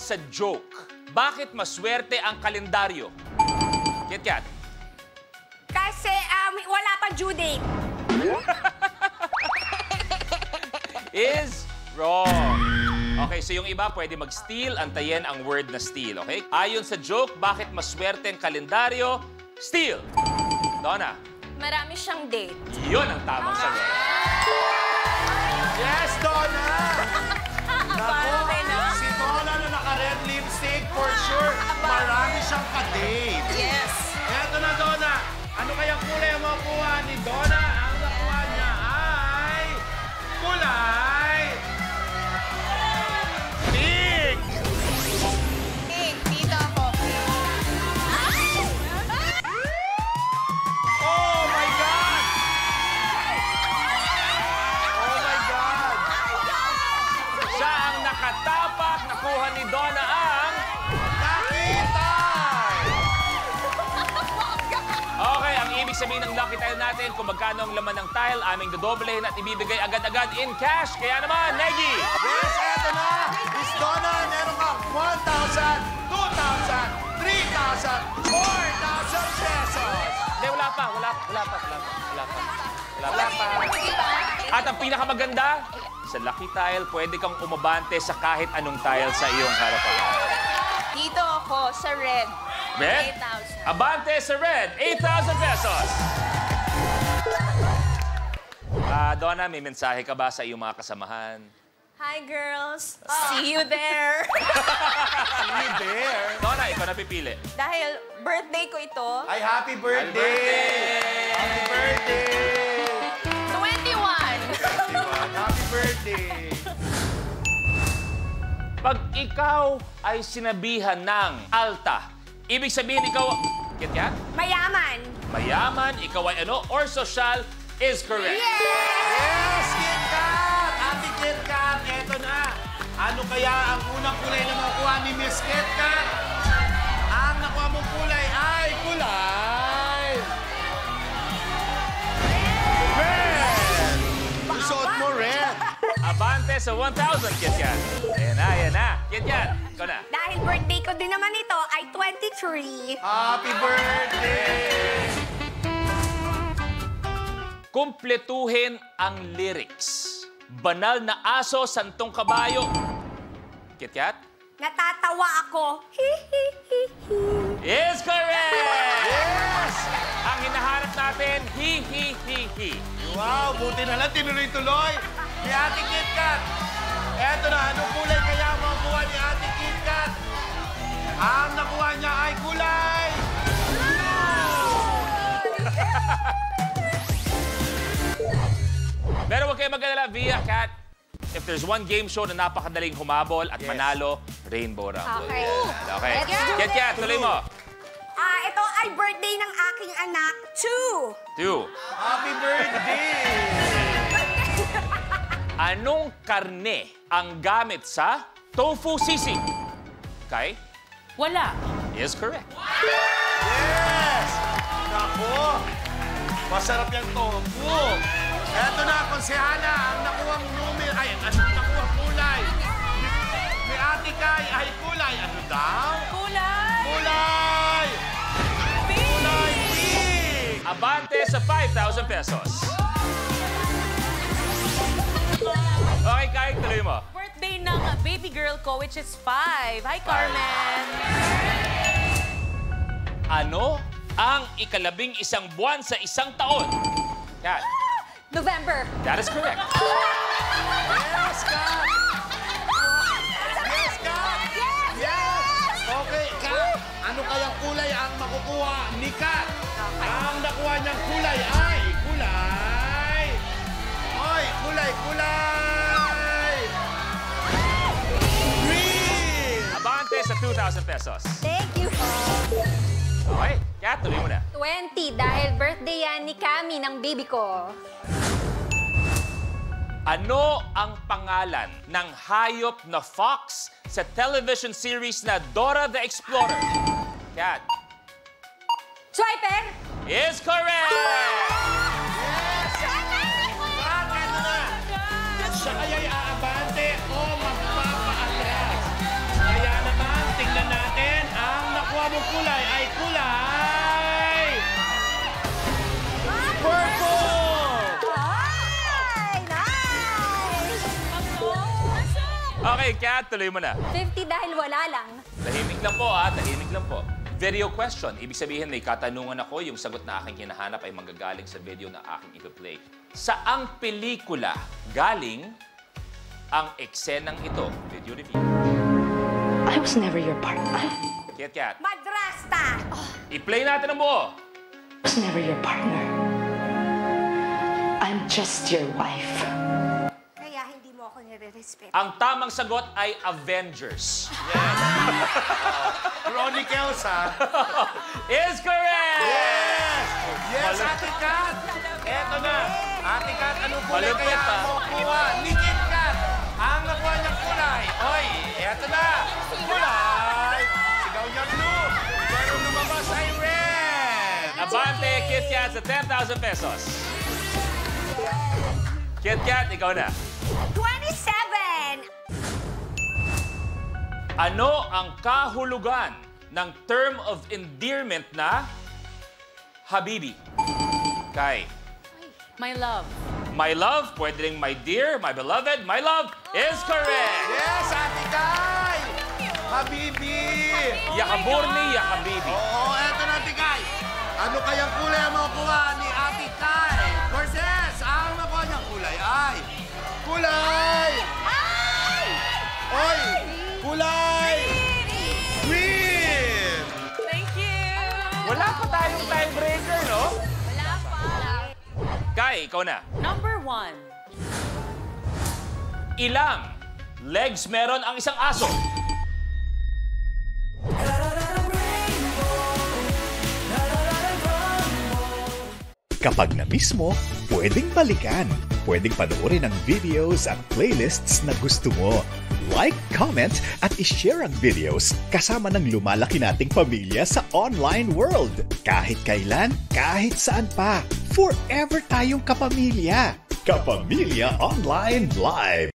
sa joke, bakit maswerte ang kalendaryo? Kit-kat. Kasi wala pa due date. Is wrong. Okay, so yung iba pwede mag-steal, antayin ang word na steal, okay? Ayon sa joke, bakit maswerte ang kalendaryo? Steal. Donna. Marami siyang date. Yun ang tamang sagot. Yes, Donna! Parang no? Si Donna na naka-red lipstick, for sure, marami siyang ka-date. Yes. Eto na, Donna. Ano kayang kulay ang makuha ni Donna? Ang nakuha niya ay kulay pink! Pink, dito ako. Oh my God! Oh my God! Siya ang nakatapak, nakuha ni Donna ang... Nakita! Okay, ang ibig sabihin ng lucky tile natin, kung magkano ang laman ng tile, aming dodoblehin at ibibigay agad-agad in cash. Kaya naman, Negi! Yes, eto na! Miss Donna, meron kang 1,000, 2,000, 3,000, 4,000 pesos! Hindi, wala pa. At ang pinakamaganda, sa lucky tile, pwede kang umabante sa kahit anong tile sa iyong harapan. Dito ako sa red. Red? 8,000. Abante sa red, 8,000 pesos. Donna, may mensahe ka ba sa iyong mga kasamahan? Hi, girls. See you there. See you there! Donna, ikaw na pipili. Dahil birthday ko ito, Ay, happy birthday! Happy birthday! 21. Happy birthday! Pag ikaw ay sinabihan ng alta, ibig sabihin ikaw... Kit-kat? Mayaman. Mayaman, ikaw ay ano, or social is correct. Yes, Kit Kat! Happy Kit Kat! Eto na! Ano kaya ang unang kulay na makuha ni Miss Kit Kat? Ang nakuha mong kulay ay kulay... red! Susuot mo red! Abante sa 1,000, Kit-kat. Ayan na. Kit-kat, ikaw na. Dahil birthday ko din naman ito ay 23. Happy birthday! Kumpletuhin ang lyrics. Banal na aso, santong kabayo. Kit-kat? Natatawa ako. Hi-hi-hi-hi. Is correct! Yes! Ang hinahanap natin, hi-hi-hi-hi. Wow, buti na lang tinuloy-tuloy ni Ate Kit Kat. Eto na, anong kulay kaya ang makuha ni Ate Kit Kat? Ang nakuha niya ay kulay Pero huwag kayo mag-alala, Via Cat. If there's one game show na napakadaling humabol at manalo, Rainbow Rumble. Okay. Okay. Let's do Kit-kat, tuloy mo. Ito ay birthday ng aking anak, 2. 2. Happy birthday! Anong karne ang gamit sa tofu sisig? Okay? Wala. Is correct. Yes! Nako! Masarap yung tofu. Eto na, konsehala, ang nakuhang numero, ay, ano nakuhang kulay? Ni Ate Kai ay kulay, ano daw? Kulay! Kulay! Kulay pink! Abante sa 5,000 pesos. Okay, Kai, tuloy mo. Birthday ng baby girl ko, which is 5. Hi, Carmen! Ano ang ikalabing-isang buwan sa isang taon? Kat, November. that is correct. Yes, Kat! Yes, Kat! Yes! Okay, Kat, ano kayang kulay ang makukuha ni Kat? Ang nakuha niyang kulay ay kulay... Oy, kulay! Green! Abante sa 2,000 pesos. Thank you. Okay, Kat, tuloy mo na. 20 dahil birthday yan ni Cami ng baby ko. Ano ang pangalan ng hayop na fox sa television series na Dora the Explorer? Kat. Swiper. Is correct! Kat, eto na! Siya kaya'y aabante o magpapaatras. Kaya naman, nakuha mong kulay ay kulay... Purple! Ay, nice! Okay, Kat, tuloy mo na. 50 dahil wala lang. Tahimik lang po, ha? Tahimik lang po. Video question. Ibig sabihin, may katanungan ako. Yung sagot na aking hinahanap ay manggagaling sa video na aking ipi-play. Saang pelikula galing ang eksenang ito? Video review. I was never your partner. Kat. Madrasta! I-play natin ang buo. I was never your partner. I'm just your wife. Kaya hindi mo ako nire-respeto. Ang tamang sagot ay Avengers. Chronicles, ha? Is correct! Yes! Yes, Malupit. Ate Kat! Eto na. Ate Kat, anong kulay Malupit, kaya ha? mo kuha? Ni Kit Kat! Ang nakuha niyang kulay. Oy, eto na. Kulay! Sigaw niya blue. Pero lumabas ay red. Abante, Kit Kat sa 10,000 pesos. Kit Kat, ikaw na. 27! Ano ang kahulugan ng term of endearment na Habibi? Kai. My love. My love, pwede rin my dear, my beloved, my love is correct! Yes, Ate Kai! Habibi! Yakaburni, Yakabibi. Oo, eto na, Ate Kai. Ano kayang kulay ang makukuha ni Ate Kai? Versus, ang nakuha niyang kulay ay... Kulay! Oy! Kulay! Green! Thank you. Wala pa tayong tiebreaker, no? Wala pa. Kai, ikaw na. Number 1. Ilang legs meron ang isang aso? Kapag na-miss mo, pwedeng balikan. Pwedeng panoorin ang videos at playlists na gusto mo. Like, comment, at ishare ang videos kasama ng lumalaki nating pamilya sa online world. Kahit kailan, kahit saan pa. Forever tayong kapamilya. Kapamilya Online Live.